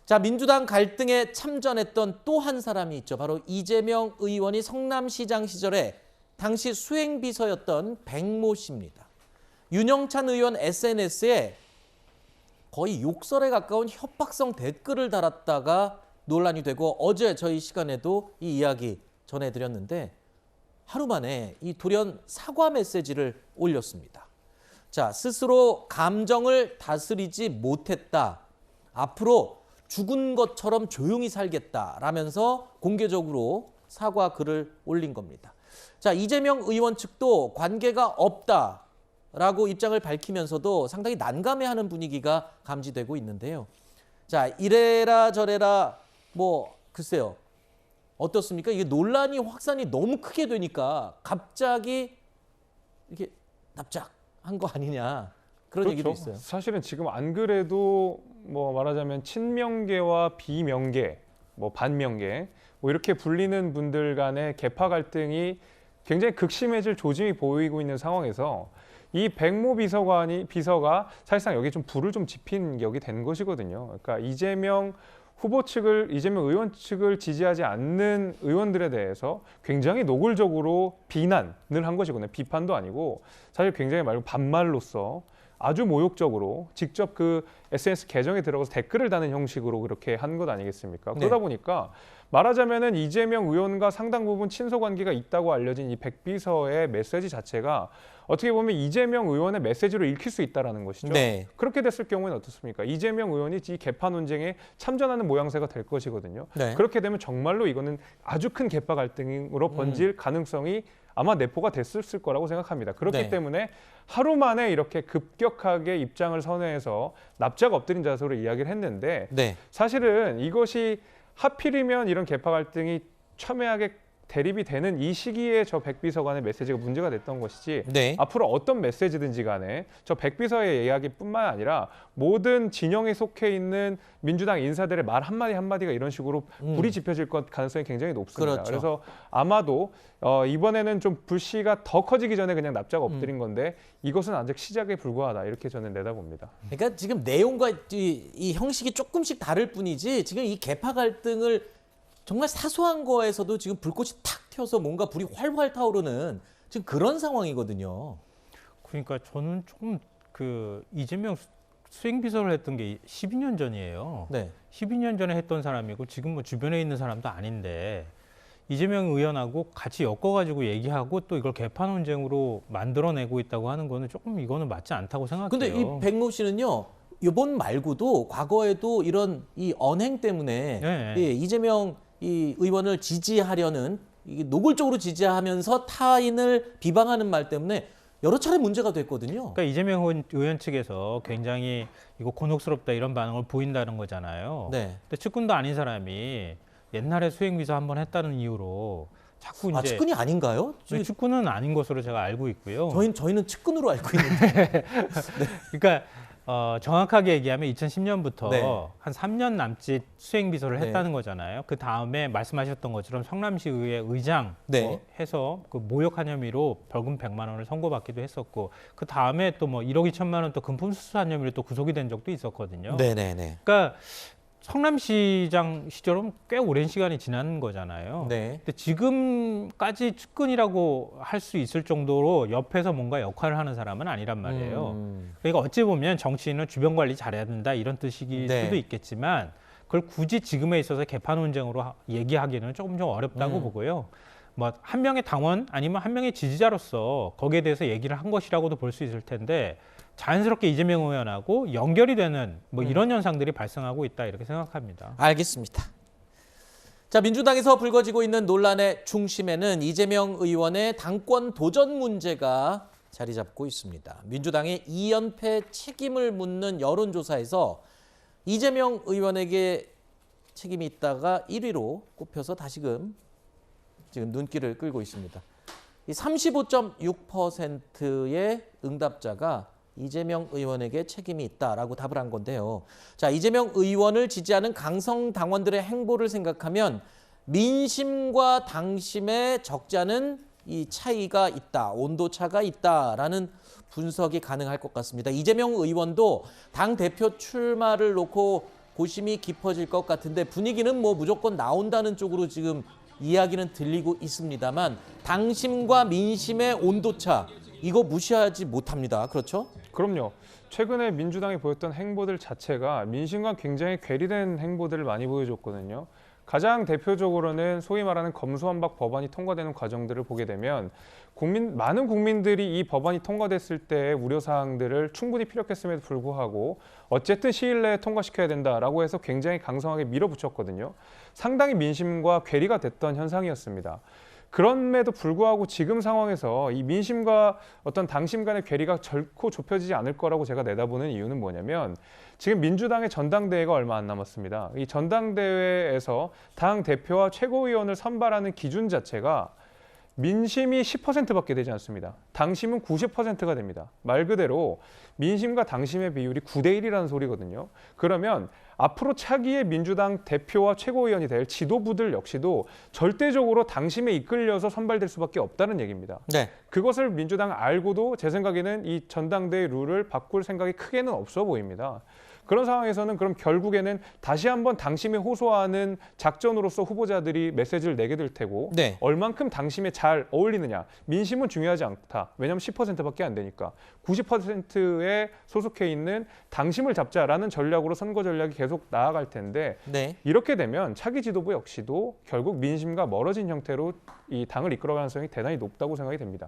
자, 민주당 갈등에 참전했던 또 한 사람이 있죠. 바로 이재명 의원이 성남시장 시절에 당시 수행비서였던 백모 씨입니다. 윤영찬 의원 SNS에 거의 욕설에 가까운 협박성 댓글을 달았다가 논란이 되고 어제 저희 시간에도 이 이야기 전해드렸는데 하루 만에 이 돌연 사과 메시지를 올렸습니다. 자, 스스로 감정을 다스리지 못했다. 앞으로 죽은 것처럼 조용히 살겠다라면서 공개적으로 사과 글을 올린 겁니다. 자, 이재명 의원 측도 관계가 없다라고 입장을 밝히면서도 상당히 난감해하는 분위기가 감지되고 있는데요. 자, 이래라 저래라 뭐 글쎄요. 어떻습니까? 이게 논란이 확산이 너무 크게 되니까 갑자기 이렇게 납작한 거 아니냐 그런 그렇죠. 얘기도 있어요. 사실은 지금 안 그래도 뭐 말하자면 친명계와 비명계, 뭐 반명계 뭐 이렇게 불리는 분들 간의 계파 갈등이 굉장히 극심해질 조짐이 보이고 있는 상황에서 이 백모 비서가 사실상 여기 좀 불을 좀 지핀 격이 된 것이거든요. 그러니까 이재명 의원 측을 지지하지 않는 의원들에 대해서 굉장히 노골적으로 비난을 한 것이거든요. 비판도 아니고 사실 굉장히 반말로서 아주 모욕적으로 직접 그 SNS 계정에 들어가서 댓글을 다는 형식으로 그렇게 한 것 아니겠습니까? 네. 그러다 보니까 말하자면은 이재명 의원과 상당 부분 친소 관계가 있다고 알려진 이 백 비서의 메시지 자체가 어떻게 보면 이재명 의원의 메시지로 읽힐 수 있다라는 것이죠. 네. 그렇게 됐을 경우에는 어떻습니까? 이재명 의원이 이 개파 논쟁에 참전하는 모양새가 될 것이거든요. 네. 그렇게 되면 정말로 이거는 아주 큰 개파 갈등으로 번질 가능성이 아마 내포가 됐을 거라고 생각합니다. 그렇기 네. 때문에 하루 만에 이렇게 급격하게 입장을 선회해서 납작 엎드린 자세로 이야기를 했는데 네. 사실은 이것이 하필이면 이런 개파 갈등이 첨예하게 대립이 되는 이 시기에 저 백 비서관의 메시지가 문제가 됐던 것이지 네. 앞으로 어떤 메시지든지 간에 저 백 비서의 이야기뿐만 아니라 모든 진영에 속해 있는 민주당 인사들의 말 한마디 한마디가 이런 식으로 불이 지펴질 것 가능성이 굉장히 높습니다. 그렇죠. 그래서 아마도 이번에는 좀 불씨가 더 커지기 전에 그냥 납작 엎드린 건데 이것은 아직 시작에 불과하다 이렇게 저는 내다봅니다. 그러니까 지금 내용과 이 형식이 조금씩 다를 뿐이지 지금 이 계파 갈등을 정말 사소한 거에서도 지금 불꽃이 탁 튀어서 뭔가 불이 활활 타오르는 지금 그런 상황이거든요. 그러니까 저는 조금 그 이재명 수행비서를 했던 게 12년 전이에요. 네. 12년 전에 했던 사람이고 지금 뭐 주변에 있는 사람도 아닌데 이재명 의원하고 같이 엮어가지고 얘기하고 또 이걸 개파 논쟁으로 만들어내고 있다고 하는 거는 조금 이거는 맞지 않다고 생각해요. 근데 이 백모 씨는요. 이번 말고도 과거에도 이런 이 언행 때문에 네. 예, 이재명 이 의원을 지지하려는 이게 노골적으로 지지하면서 타인을 비방하는 말 때문에 여러 차례 문제가 됐거든요. 그러니까 이재명 의원 측에서 굉장히 이거 곤혹스럽다 이런 반응을 보인다는 거잖아요. 네. 근데 측근도 아닌 사람이 옛날에 수행비서 한번 했다는 이유로 자꾸 이제 측근이 아닌가요? 측근은 아닌 것으로 제가 알고 있고요. 저희는 측근으로 알고 있는데. 그러니까 정확하게 얘기하면 2010년부터 네. 한 3년 남짓 수행비서를 네. 했다는 거잖아요. 그 다음에 말씀하셨던 것처럼 성남시의회 의장 네. 해서 그 모욕한 혐의로 벌금 100만 원을 선고받기도 했었고 그 다음에 또 뭐 1억 2천만 원 또 금품 수수한 혐의로 또 구속이 된 적도 있었거든요. 네네네. 그러니까 성남시장 시절은 꽤 오랜 시간이 지난 거잖아요. 네. 근데 지금까지 측근이라고 할 수 있을 정도로 옆에서 뭔가 역할을 하는 사람은 아니란 말이에요. 그러니까 어찌 보면 정치인은 주변 관리 잘해야 된다 이런 뜻일 네. 수도 있겠지만 그걸 굳이 지금에 있어서 개파 논쟁으로 얘기하기는 조금 좀 어렵다고 보고요. 뭐 한 명의 당원 아니면 한 명의 지지자로서 거기에 대해서 얘기를 한 것이라고도 볼 수 있을 텐데 자연스럽게 이재명 의원하고 연결이 되는 뭐 이런 현상들이 발생하고 있다 이렇게 생각합니다. 알겠습니다. 자, 민주당에서 불거지고 있는 논란의 중심에는 이재명 의원의 당권 도전 문제가 자리 잡고 있습니다. 민주당의 2연패 책임을 묻는 여론조사에서 이재명 의원에게 책임이 있다가 1위로 꼽혀서 다시금 지금 눈길을 끌고 있습니다. 이 35.6%의 응답자가 이재명 의원에게 책임이 있다라고 답을 한 건데요. 자, 이재명 의원을 지지하는 강성 당원들의 행보를 생각하면 민심과 당심의 적지 않은 이 차이가 있다, 온도차가 있다라는 분석이 가능할 것 같습니다. 이재명 의원도 당 대표 출마를 놓고 고심이 깊어질 것 같은데 분위기는 뭐 무조건 나온다는 쪽으로 지금 이야기는 들리고 있습니다만 당심과 민심의 온도차 이거 무시하지 못합니다. 그렇죠? 그럼요. 최근에 민주당이 보였던 행보들 자체가 민심과 굉장히 괴리된 행보들을 많이 보여줬거든요. 가장 대표적으로는 소위 말하는 검수완박 법안이 통과되는 과정들을 보게 되면 많은 국민들이 이 법안이 통과됐을 때의 우려사항들을 충분히 피력했음에도 불구하고 어쨌든 시일 내에 통과시켜야 된다라고 해서 굉장히 강성하게 밀어붙였거든요. 상당히 민심과 괴리가 됐던 현상이었습니다. 그럼에도 불구하고 지금 상황에서 이 민심과 어떤 당심 간의 괴리가 결코 좁혀지지 않을 거라고 제가 내다보는 이유는 뭐냐면 지금 민주당의 전당대회가 얼마 안 남았습니다. 이 전당대회에서 당 대표와 최고위원을 선발하는 기준 자체가 민심이 10%밖에 되지 않습니다. 당심은 90%가 됩니다. 말 그대로 민심과 당심의 비율이 9대 1이라는 소리거든요. 그러면 앞으로 차기의 민주당 대표와 최고위원이 될 지도부들 역시도 절대적으로 당심에 이끌려서 선발될 수밖에 없다는 얘기입니다. 네. 그것을 민주당 알고도 제 생각에는 이 전당대회 룰을 바꿀 생각이 크게는 없어 보입니다. 그런 상황에서는 그럼 결국에는 다시 한번 당심에 호소하는 작전으로서 후보자들이 메시지를 내게 될 테고 네. 얼만큼 당심에 잘 어울리느냐. 민심은 중요하지 않다. 왜냐하면 10%밖에 안 되니까. 90%에 소속해 있는 당심을 잡자라는 전략으로 선거 전략이 계속 나아갈 텐데 네. 이렇게 되면 차기 지도부 역시도 결국 민심과 멀어진 형태로 이 당을 이끌어가는 가능성이 대단히 높다고 생각이 됩니다.